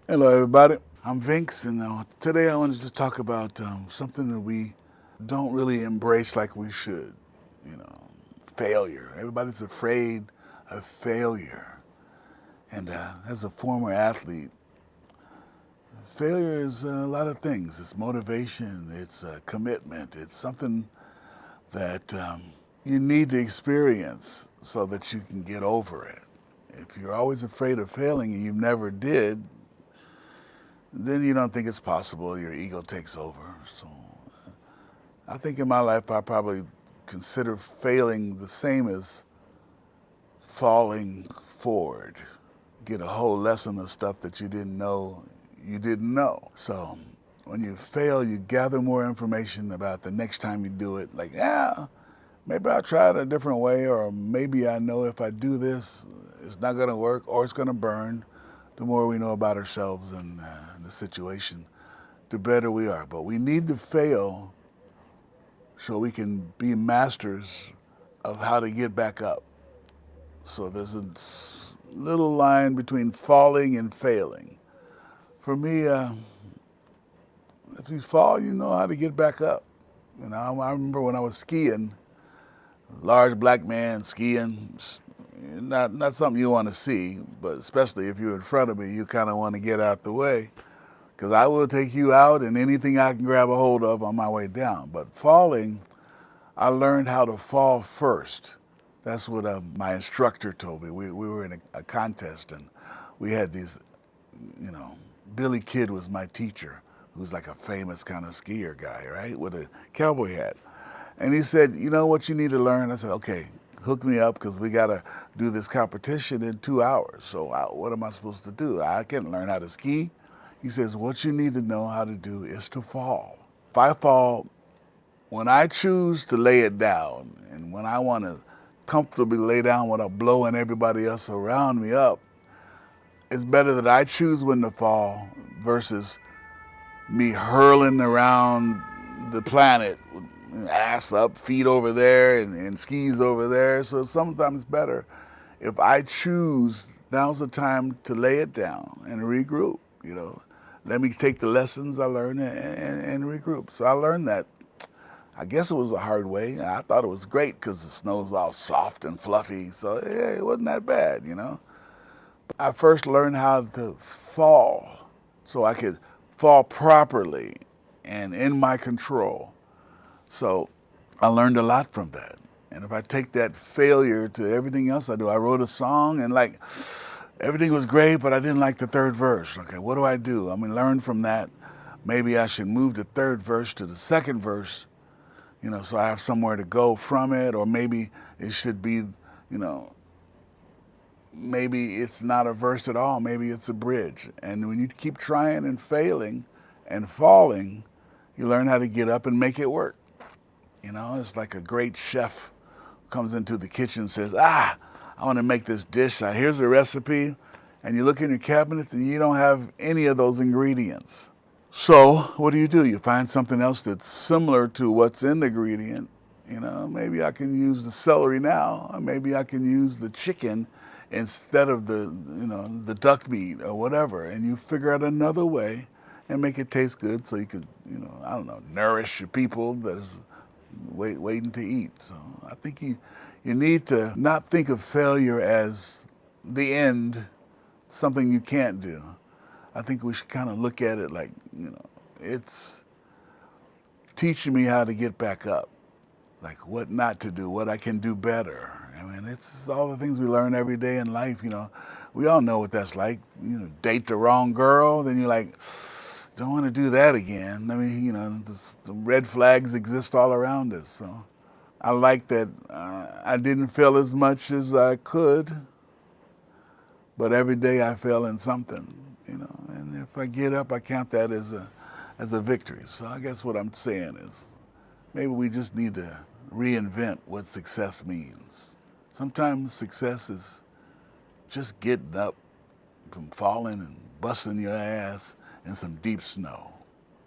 Hello, everybody. I'm Vince, and today I wanted to talk about something that we don't really embrace like we should. You know, failure. Everybody's afraid of failure. And as a former athlete, failure is a lot of things. It's motivation, it's commitment, it's something that you need to experience so that you can get over it. If you're always afraid of failing and you never did, then you don't think it's possible. Your ego takes over. So I think in my life, I probably consider failing the same as falling forward. Get a whole lesson of stuff that you didn't know you didn't know. So when you fail, you gather more information about the next time you do it. Like, yeah, maybe I'll try it a different way, or maybe I know if I do this, it's not going to work or it's going to burn. The more we know about ourselves and the situation, the better we are. But we need to fail so we can be masters of how to get back up. So there's a little line between falling and failing. For me, if you fall, you know how to get back up. You know, I remember when I was skiing, large black man skiing, not something you want to see, but especially if you're in front of me, you kind of want to get out the way because I will take you out and anything I can grab a hold of on my way down. But falling, I learned how to fall first. That's what my instructor told me. We were in a contest and we had these, you know, Billy Kidd was my teacher, who's like a famous kind of skier guy, right, with a cowboy hat. And he said, you know what you need to learn? I said, okay, hook me up because we got to do this competition in 2 hours. So what am I supposed to do? I can't learn how to ski. He says, what you need to know how to do is to fall. If I fall, when I choose to lay it down and when I want to comfortably lay down without blowing everybody else around me up, it's better that I choose when to fall versus me hurling around the planet, ass up, feet over there, and skis over there. So it's sometimes better if I choose, now's the time to lay it down and regroup, you know. Let me take the lessons I learned and regroup. So I learned that. I guess it was a hard way. I thought it was great because the snow's all soft and fluffy. So yeah, it wasn't that bad, you know. I first learned how to fall so I could fall properly and in my control. So I learned a lot from that. And if I take that failure to everything else I do, I wrote a song and like everything was great, but I didn't like the third verse. Okay, what do I do? I mean, learn from that. Maybe I should move the third verse to the second verse, you know, so I have somewhere to go from it, or maybe it should be, you know, maybe it's not a verse at all, maybe it's a bridge. And when you keep trying and failing and falling, you learn how to get up and make it work. You know, it's like a great chef comes into the kitchen and says, I want to make this dish. Here's the recipe. And you look in your cabinets and you don't have any of those ingredients. So what do? You find something else that's similar to what's in the ingredient. You know, maybe I can use the celery now, or maybe I can use the chicken instead of the, you know, the duck meat or whatever. And you figure out another way and make it taste good so you could, you know, I don't know, nourish your people that is waiting to eat. So I think you need to not think of failure as the end, something you can't do. I think we should kind of look at it like, you know, it's teaching me how to get back up, like what not to do, what I can do better. I mean, it's all the things we learn every day in life, you know. We all know what that's like. You know, date the wrong girl, then you're like, don't want to do that again. I mean, you know, the red flags exist all around us. So I like that I didn't fail as much as I could, but every day I fail in something, you know. And if I get up, I count that as a victory. So I guess what I'm saying is maybe we just need to reinvent what success means. Sometimes success is just getting up from falling and busting your ass in some deep snow.